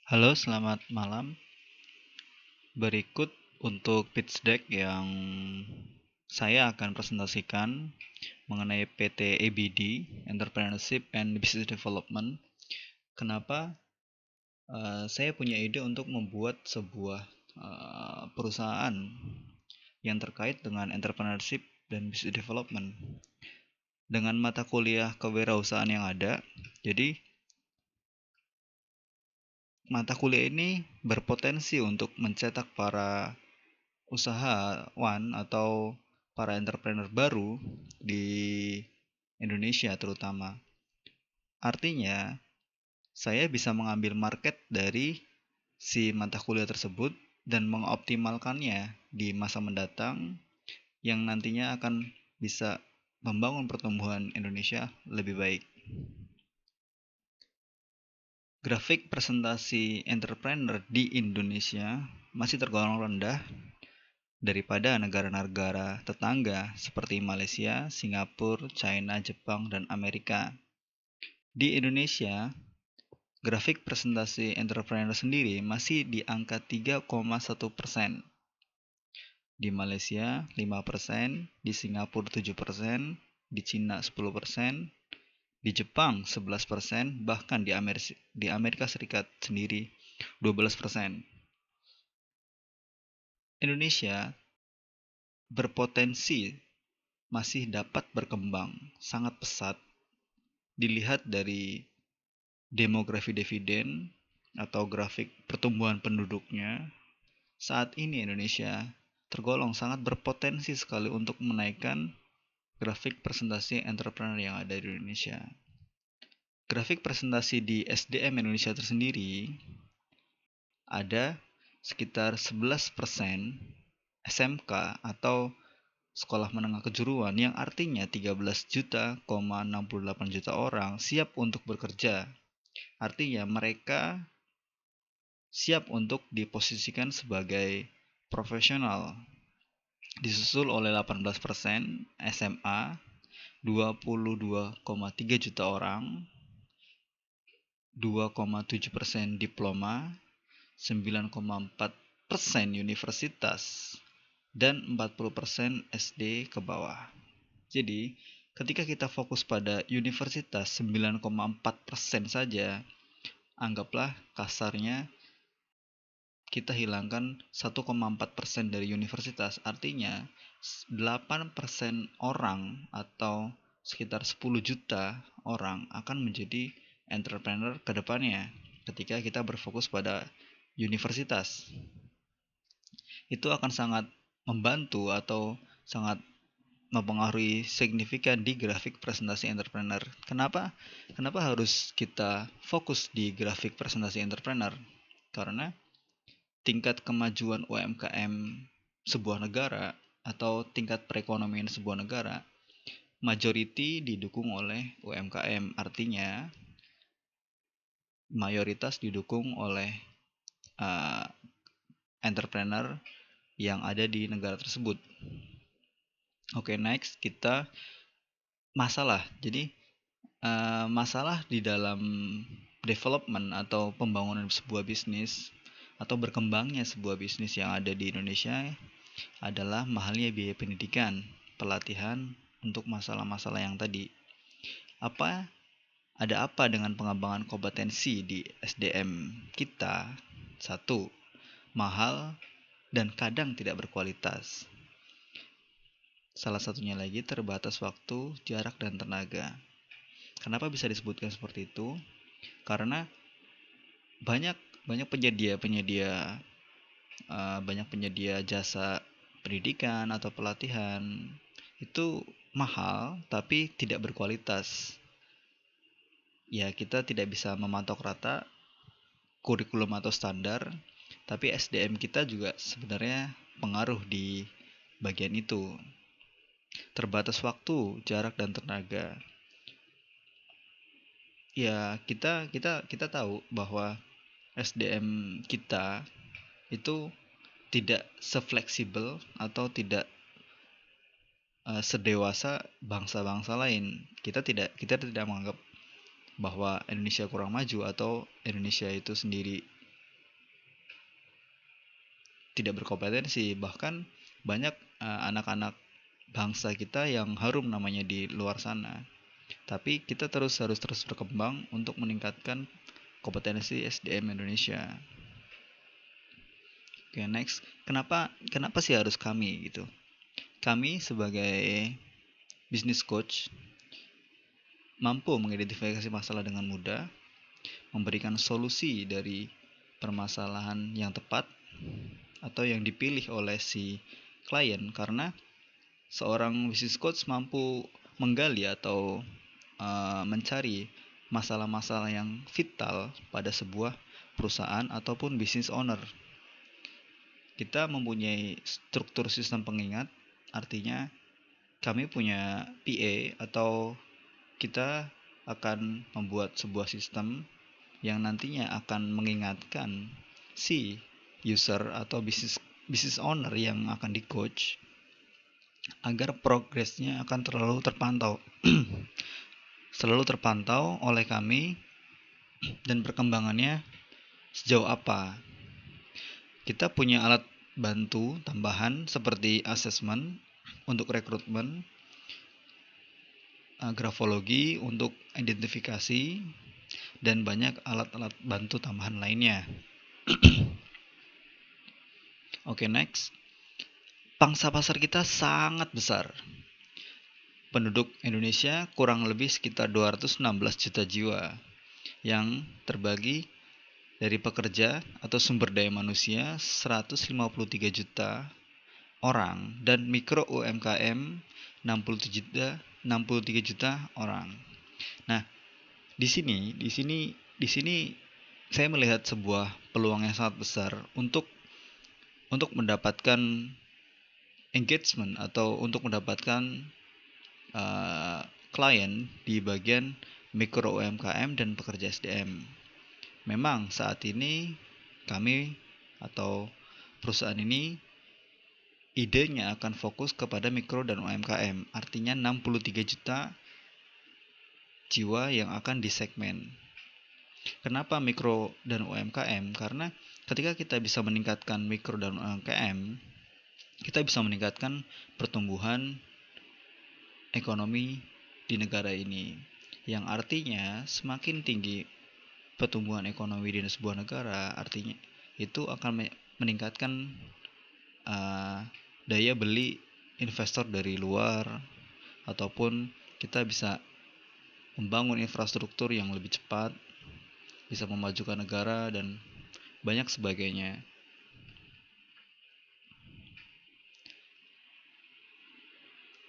Halo, selamat malam. Berikut untuk pitch deck yang saya akan presentasikan mengenai PT EBD, Entrepreneurship and Business Development. Kenapa saya punya ide untuk membuat sebuah perusahaan yang terkait dengan entrepreneurship dan business development dengan mata kuliah kewirausahaan yang ada. Jadi mata kuliah ini berpotensi untuk mencetak para usahawan atau para entrepreneur baru di Indonesia terutama. Artinya, saya bisa mengambil market dari si mata kuliah tersebut dan mengoptimalkannya di masa mendatang yang nantinya akan bisa membangun pertumbuhan Indonesia lebih baik. Grafik presentasi entrepreneur di Indonesia masih tergolong rendah daripada negara-negara tetangga seperti Malaysia, Singapura, China, Jepang, dan Amerika. Di Indonesia, grafik presentasi entrepreneur sendiri masih di angka 3,1%. Di Malaysia 5%, di Singapura 7%, di China 10%, di Jepang 11%, bahkan di Amerika Serikat sendiri 12%. Indonesia berpotensi masih dapat berkembang sangat pesat dilihat dari demografi dividen atau grafik pertumbuhan penduduknya. Saat ini Indonesia tergolong sangat berpotensi sekali untuk menaikkan grafik presentasi entrepreneur yang ada di Indonesia. Grafik presentasi di SDM Indonesia tersendiri ada sekitar 11% SMK atau sekolah menengah kejuruan yang artinya 13,68 juta orang siap untuk bekerja. Artinya mereka siap untuk diposisikan sebagai profesional. Disusul oleh 18% SMA, 22,3 juta orang, 2,7% diploma, 9,4% universitas, dan 40% SD ke bawah. Jadi, ketika kita fokus pada universitas 9,4% saja, anggaplah kasarnya kita hilangkan 1,4% dari universitas. Artinya, 8% orang atau sekitar 10 juta orang akan menjadi entrepreneur ke depannya ketika kita berfokus pada universitas. Itu akan sangat membantu atau sangat mempengaruhi signifikan di grafik presentasi entrepreneur. Kenapa? Kenapa harus kita fokus di grafik presentasi entrepreneur? Karena tingkat kemajuan UMKM sebuah negara atau tingkat perekonomian sebuah negara majority didukung oleh UMKM. Artinya mayoritas didukung oleh entrepreneur yang ada di negara tersebut. Oke, next kita masalah. Jadi masalah di dalam development atau pembangunan sebuah bisnis atau berkembangnya sebuah bisnis yang ada di Indonesia adalah mahalnya biaya pendidikan, pelatihan untuk masalah-masalah yang tadi. Ada apa dengan pengembangan kompetensi di SDM kita? 1. Mahal dan kadang tidak berkualitas. Salah satunya lagi terbatas waktu, jarak, dan tenaga. Kenapa bisa disebutkan seperti itu? Karena banyak penyedia jasa pendidikan atau pelatihan itu mahal tapi tidak berkualitas. Ya, kita tidak bisa mematok rata kurikulum atau standar, tapi SDM kita juga sebenarnya pengaruh di bagian itu. Terbatas waktu, jarak, dan tenaga. Ya, kita tahu bahwa SDM kita itu tidak sefleksibel atau tidak sedewasa bangsa-bangsa lain. Kita tidak menganggap bahwa Indonesia kurang maju atau Indonesia itu sendiri tidak berkompetensi. Bahkan banyak anak-anak bangsa kita yang harum namanya di luar sana. Tapi kita harus terus berkembang untuk meningkatkan kompetensi SDM Indonesia. Oke, next. Kenapa sih harus kami gitu? Kami sebagai business coach mampu mengidentifikasi masalah dengan mudah, memberikan solusi dari permasalahan yang tepat atau yang dipilih oleh si klien, karena seorang business coach mampu menggali atau mencari masalah-masalah yang vital pada sebuah perusahaan ataupun business owner. Kita mempunyai struktur sistem pengingat, artinya kami punya PA atau kita akan membuat sebuah sistem yang nantinya akan mengingatkan si user atau business owner yang akan di coach agar progresnya akan selalu terpantau oleh kami dan perkembangannya sejauh apa. Kita punya alat bantu tambahan seperti assessment untuk rekrutmen, grafologi untuk identifikasi, dan banyak alat-alat bantu tambahan lainnya. Oke, next. Pangsa pasar kita sangat besar. Penduduk Indonesia kurang lebih sekitar 216 juta jiwa yang terbagi dari pekerja atau sumber daya manusia 153 juta orang dan mikro UMKM 63 juta orang. Nah, di sini saya melihat sebuah peluang yang sangat besar untuk mendapatkan engagement atau untuk mendapatkan klien di bagian mikro UMKM dan pekerja SDM. Memang saat ini kami atau perusahaan ini idenya akan fokus kepada mikro dan UMKM, artinya 63 juta jiwa yang akan disegmen. Kenapa mikro dan UMKM? Karena ketika kita bisa meningkatkan mikro dan UMKM, kita bisa meningkatkan pertumbuhan ekonomi di negara ini, yang artinya semakin tinggi pertumbuhan ekonomi di sebuah negara, artinya itu akan meningkatkan daya beli investor dari luar, ataupun kita bisa membangun infrastruktur yang lebih cepat, bisa memajukan negara, dan banyak sebagainya.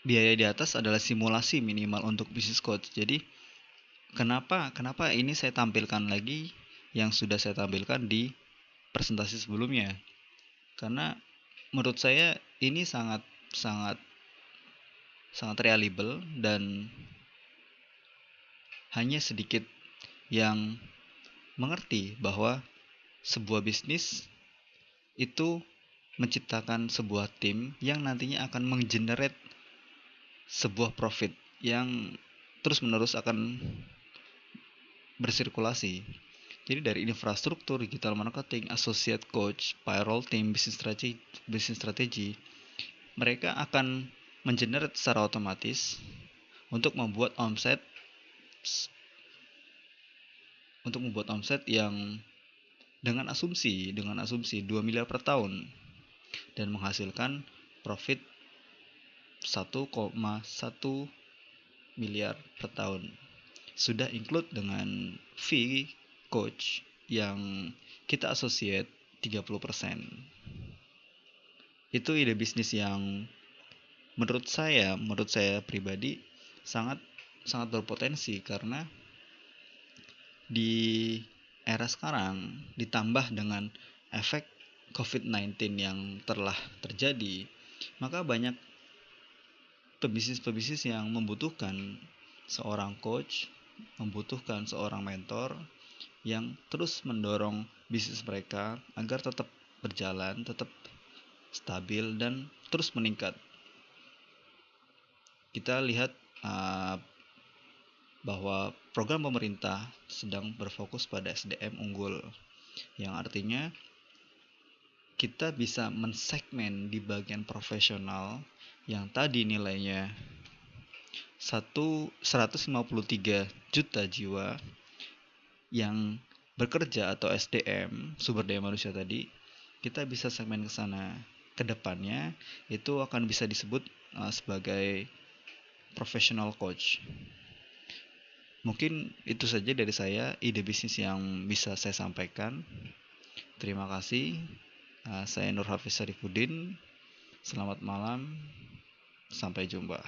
Biaya di atas adalah simulasi minimal untuk business coach. Jadi kenapa ini saya tampilkan lagi yang sudah saya tampilkan di presentasi sebelumnya? Karena menurut saya ini sangat reliable dan hanya sedikit yang mengerti bahwa sebuah bisnis itu menciptakan sebuah tim yang nantinya akan menggenerate sebuah profit yang terus-menerus akan bersirkulasi. Jadi dari infrastruktur, digital marketing, associate coach, payroll team, business strategy, mereka akan menggenerate secara otomatis untuk membuat omset yang dengan asumsi 2 miliar per tahun dan menghasilkan profit 1,1 miliar per tahun. Sudah include dengan fee coach yang kita associate 30%. Itu ide bisnis yang menurut saya pribadi sangat berpotensi, karena di era sekarang ditambah dengan efek COVID-19 yang telah terjadi, maka banyak pebisnis yang membutuhkan seorang coach, membutuhkan seorang mentor yang terus mendorong bisnis mereka agar tetap berjalan, tetap stabil, dan terus meningkat. Kita lihat bahwa program pemerintah sedang berfokus pada SDM unggul, yang artinya kita bisa mensegmen di bagian profesional yang tadi nilainya 153 juta jiwa yang bekerja atau SDM, sumber daya manusia tadi, kita bisa segmen ke sana. Kedepannya itu akan bisa disebut sebagai professional coach. Mungkin itu saja dari saya, ide bisnis yang bisa saya sampaikan. Terima kasih. Saya Nur Hafiz Sarifuddin. Selamat malam. Sampai jumpa.